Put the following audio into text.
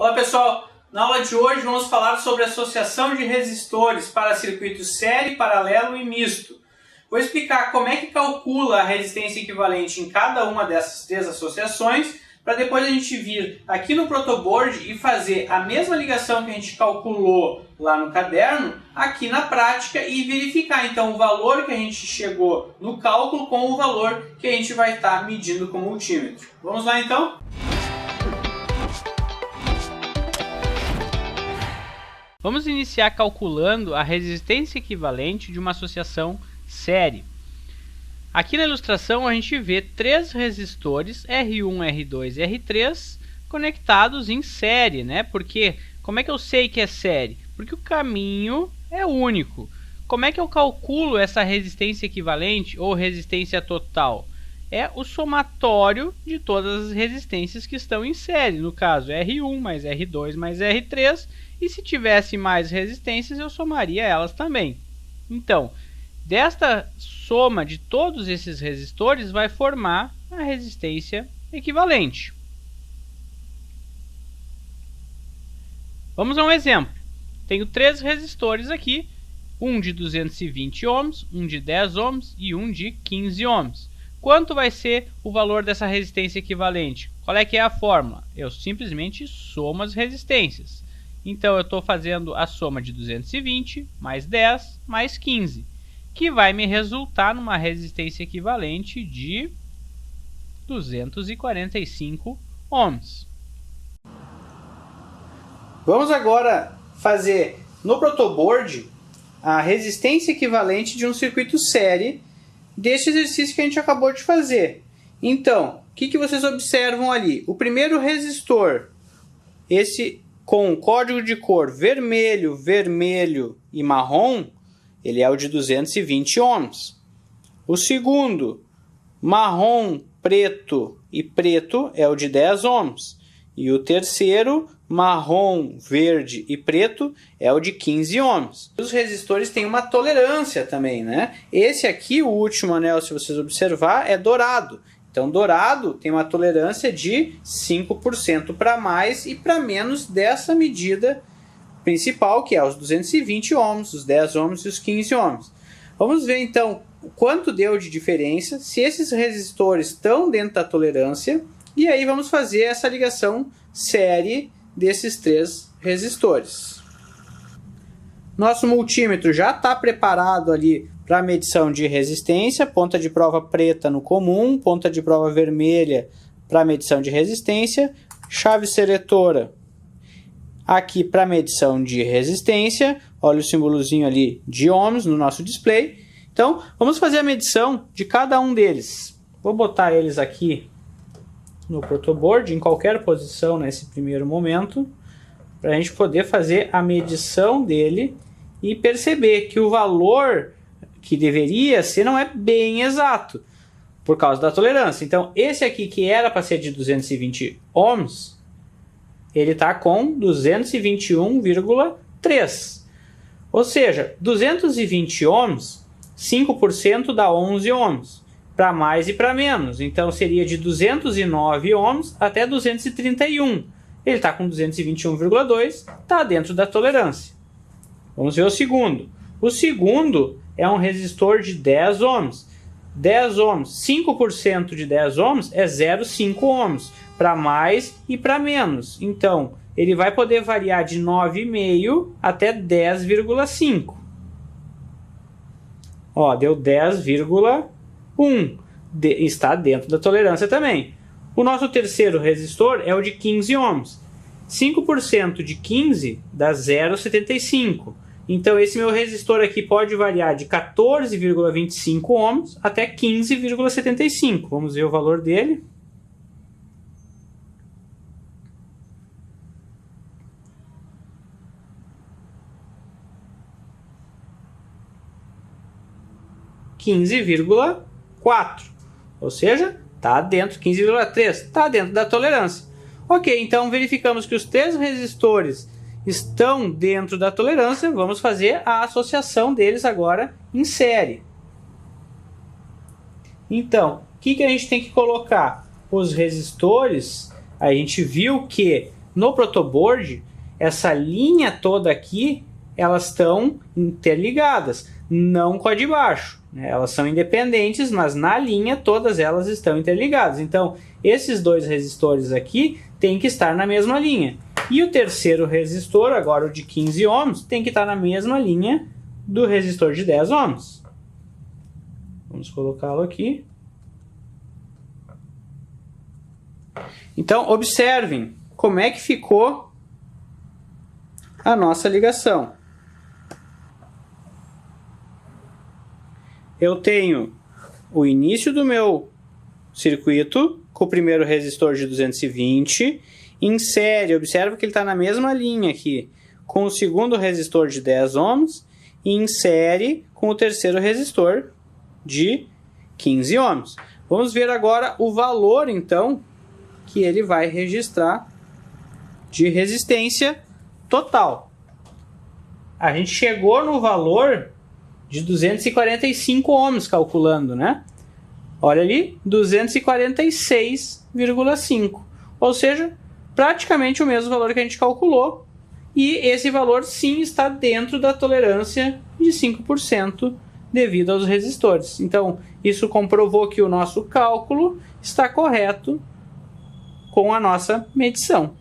Olá pessoal, na aula de hoje vamos falar sobre associação de resistores para circuitos série, paralelo e misto. Vou explicar como é que calcula a resistência equivalente em cada uma dessas três associações, para depois a gente vir aqui no protoboard e fazer a mesma ligação que a gente calculou lá no caderno, aqui na prática e verificar então o valor que a gente chegou no cálculo com o valor que a gente vai estar medindo com o multímetro. Vamos lá então? Vamos iniciar calculando a resistência equivalente de uma associação série. Aqui na ilustração a gente vê três resistores R1, R2 e R3 conectados em série, né? Porque como é que eu sei que é série? Porque o caminho é único. Como é que eu calculo essa resistência equivalente ou resistência total? É o somatório de todas as resistências que estão em série. No caso, R1 mais R2 mais R3. E se tivesse mais resistências, eu somaria elas também. Então, desta soma de todos esses resistores vai formar a resistência equivalente. Vamos a um exemplo. Tenho três resistores aqui, um de 220 ohms, um de 10 ohms e um de 15 ohms. Quanto vai ser o valor dessa resistência equivalente? Qual é que é a fórmula? Eu simplesmente somo as resistências. Então, eu estou fazendo a soma de 220 mais 10 mais 15, que vai me resultar numa resistência equivalente de 245 ohms. Vamos agora fazer no protoboard a resistência equivalente de um circuito série deste exercício que a gente acabou de fazer. Então, o que vocês observam ali? O primeiro resistor, esse com código de cor vermelho, vermelho e marrom, ele é o de 220 ohms. O segundo, marrom, preto e preto, é o de 10 ohms. E o terceiro, marrom, verde e preto, é o de 15 ohms. Os resistores têm uma tolerância também, né? Esse aqui, o último anel, se vocês observar, é dourado. Então, dourado tem uma tolerância de 5% para mais e para menos dessa medida principal, que é os 220 ohms, os 10 ohms e os 15 ohms. Vamos ver, então, quanto deu de diferença, se esses resistores estão dentro da tolerância, e aí vamos fazer essa ligação série desses três resistores. Nosso multímetro já está preparado ali para medição de resistência, ponta de prova preta no comum, ponta de prova vermelha para medição de resistência, chave seletora aqui para medição de resistência, olha o símbolozinho ali de ohms no nosso display. Então, vamos fazer a medição de cada um deles. Vou botar eles aqui no protoboard, em qualquer posição nesse primeiro momento, para a gente poder fazer a medição dele e perceber que o valor que deveria ser não é bem exato, por causa da tolerância. Então, esse aqui que era para ser de 220 ohms, ele está com 221,3. Ou seja, 220 ohms, 5% dá 11 ohms, para mais e para menos. Então, seria de 209 ohms até 231. Ele está com 221,2, está dentro da tolerância. Vamos ver o segundo. O segundo é um resistor de 10 ohms. 10 ohms, 5% de 10 ohms é 0,5 ohms, para mais e para menos. Então, ele vai poder variar de 9,5 até 10,5. Ó, deu 10,1. Está dentro da tolerância também. O nosso terceiro resistor é o de 15 ohms. 5% de 15 dá 0,75. Então, esse meu resistor aqui pode variar de 14,25 ohms até 15,75. Vamos ver o valor dele. (15,4). Ou seja, está dentro, 15,3, está dentro da tolerância. Ok, então verificamos que os três resistores estão dentro da tolerância, vamos fazer a associação deles agora em série. Então, o que a gente tem que colocar? Os resistores, a gente viu que No protoboard, essa linha toda aqui, elas estão interligadas, não com a de baixo, né? Elas são independentes, mas na linha todas elas estão interligadas. Então, esses dois resistores aqui têm que estar na mesma linha. E o terceiro resistor, agora o de 15 ohms, tem que estar na mesma linha do resistor de 10 ohms. Vamos colocá-lo aqui. Então, observem como é que ficou a nossa ligação. Eu tenho o início do meu circuito com o primeiro resistor de 220. Em série, observa que ele está na mesma linha aqui com o segundo resistor de 10 ohms e em série com o terceiro resistor de 15 ohms. Vamos ver agora o valor, então, que ele vai registrar de resistência total. A gente chegou no valor de 245 ohms calculando, né? Olha ali, 246,5. Ou seja, praticamente o mesmo valor que a gente calculou. E esse valor sim está dentro da tolerância de 5% devido aos resistores. Então, isso comprovou que o nosso cálculo está correto com a nossa medição.